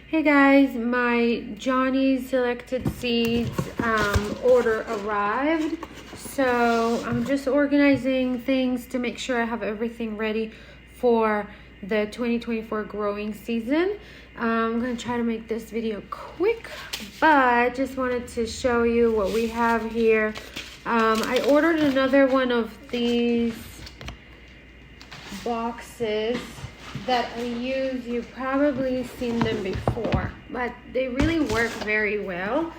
Hey guys, my Johnny's Selected Seeds order arrived. So I'm just organizing things to make sure I have everything ready for the 2024 growing season. I'm going to try to make this video quick, but just wanted to show you what we have here. I ordered another one of these boxes that I use. You've probably seen them before, but they really work very well.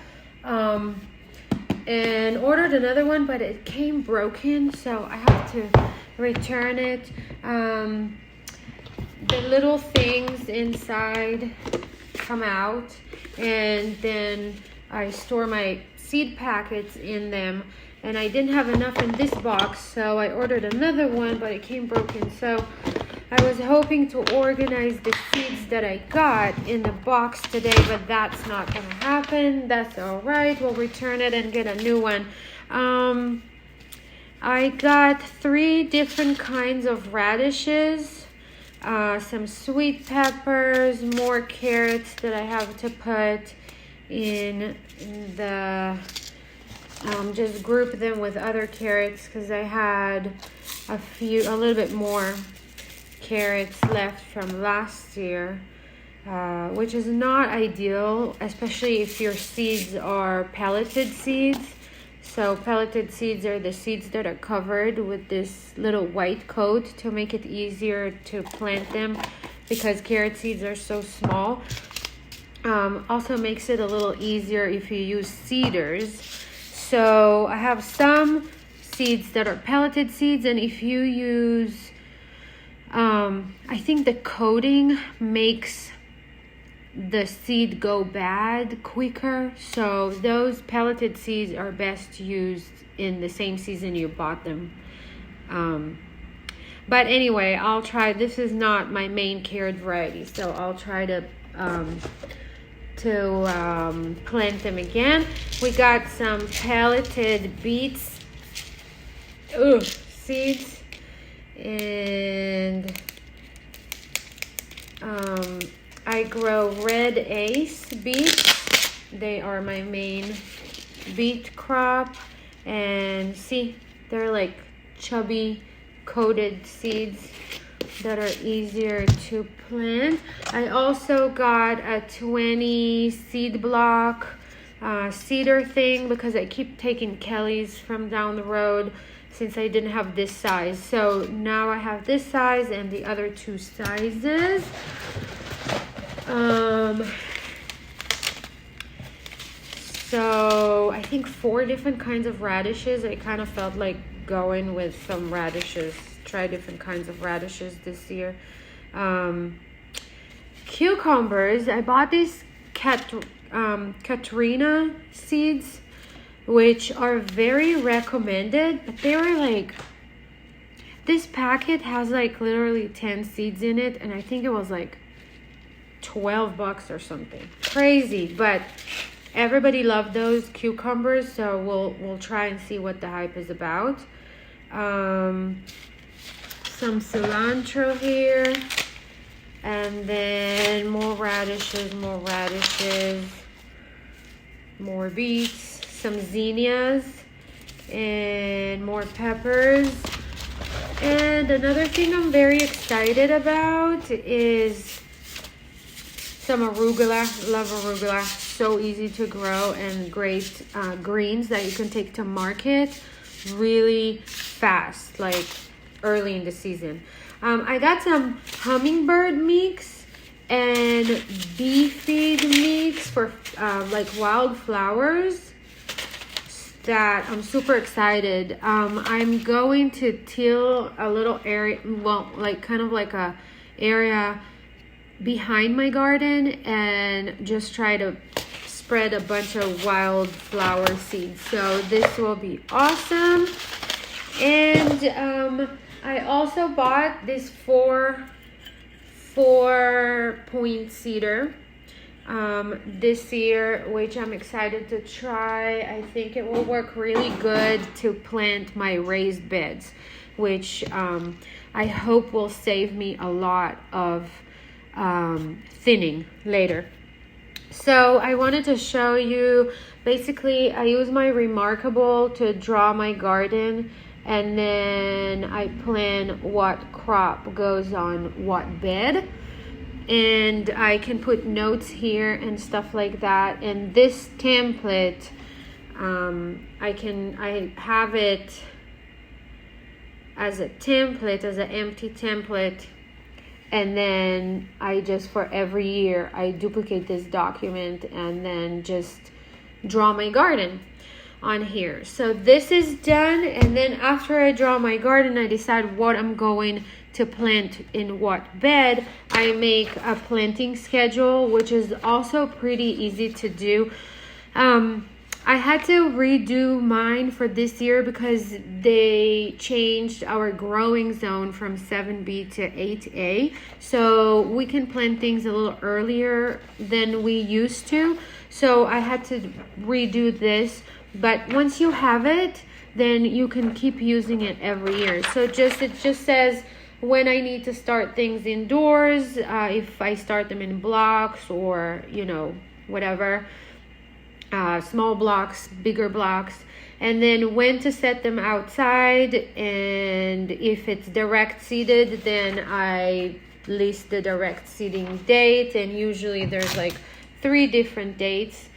And ordered another one, but it came broken, so I have to return it. The little things inside come out, and then I store my seed packets in them, and I didn't have enough in this box, so I ordered another one, but it came broken. So I was hoping to organize the seeds that I got in the box today, but that's not gonna happen. That's all right. We'll return it and get a new one. I got 3 different kinds of radishes, some sweet peppers, more carrots that I have to put in the, just group them with other carrots because I had a little bit more carrots left from last year, which is not ideal, especially if your seeds are pelleted seeds. So pelleted seeds are the seeds that are covered with this little white coat to make it easier to plant them, because carrot seeds are so small. Also makes it a little easier if you use seeders. So I have some seeds that are pelleted seeds, and if you use I think the coating makes the seed go bad quicker. So those pelleted seeds are best used in the same season you bought them. But anyway, I'll try. This is not my main carrot variety, so I'll try to plant them again. We got some pelleted beets seeds. And I grow red ace beets. They are my main beet crop, and see, they're like chubby coated seeds that are easier to plant. I also got a 20 seed block cedar thing because I keep taking Kelly's from down the road, since I didn't have this size. So now I have this size and the other 2 sizes. So I think 4 different kinds of radishes. I kind of felt like going with some radishes, try different kinds of radishes this year. Cucumbers, I bought these Katrina seeds, which are very recommended, but they were like, this packet has like literally 10 seeds in it, and I think it was like $12 or something crazy. But everybody loved those cucumbers, so we'll try and see what the hype is about. Some cilantro here, and then more radishes, more beets, some zinnias, and more peppers. And another thing I'm very excited about is some arugula. Love arugula. So easy to grow, and great greens that you can take to market really fast, like early in the season. I got some hummingbird mix and bee feed mix for like wildflowers that I'm super excited. I'm going to till a little area, well, like kind of like a area behind my garden, and just try to spread a bunch of wildflower seeds. So this will be awesome. And I also bought this 4-point cedar this year, which I'm excited to try. I think it will work really good to plant my raised beds, which I hope will save me a lot of thinning later. So I wanted to show you, basically I use my Remarkable to draw my garden, and then I plan what crop goes on what bed, and I can put notes here and stuff like that. And this template, I have it as a template, as an empty template, and then I just, for every year, I duplicate this document and then just draw my garden on here. So this is done, and then after I draw my garden, I decide what I'm going to plant in what bed. I make a planting schedule, which is also pretty easy to do. I had to redo mine for this year because they changed our growing zone from 7B to 8A. So we can plant things a little earlier than we used to. So I had to redo this. But once you have it, then you can keep using it every year. So it just says when I need to start things indoors, if I start them in blocks or, whatever. Small blocks, bigger blocks, and then when to set them outside. And if it's direct seeded, then I list the direct seeding date, and usually there's like 3 different dates.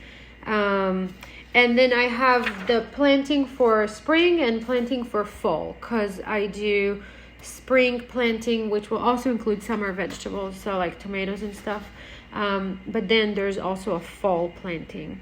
And then I have the planting for spring and planting for fall, because I do spring planting, which will also include summer vegetables, so like tomatoes and stuff. But then there's also a fall planting.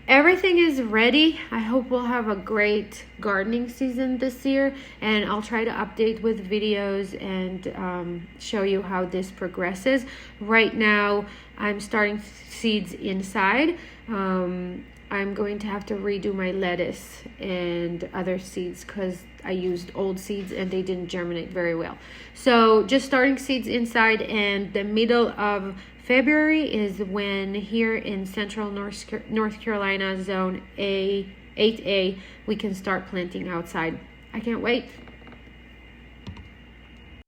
Everything is ready. I hope we'll have a great gardening season this year, and I'll try to update with videos and show you how this progresses. Right now I'm starting seeds inside. I'm going to have to redo my lettuce and other seeds because I used old seeds and they didn't germinate very well. So just starting seeds inside, and the middle of February is when here in central North Carolina, zone 8A, we can start planting outside. I can't wait.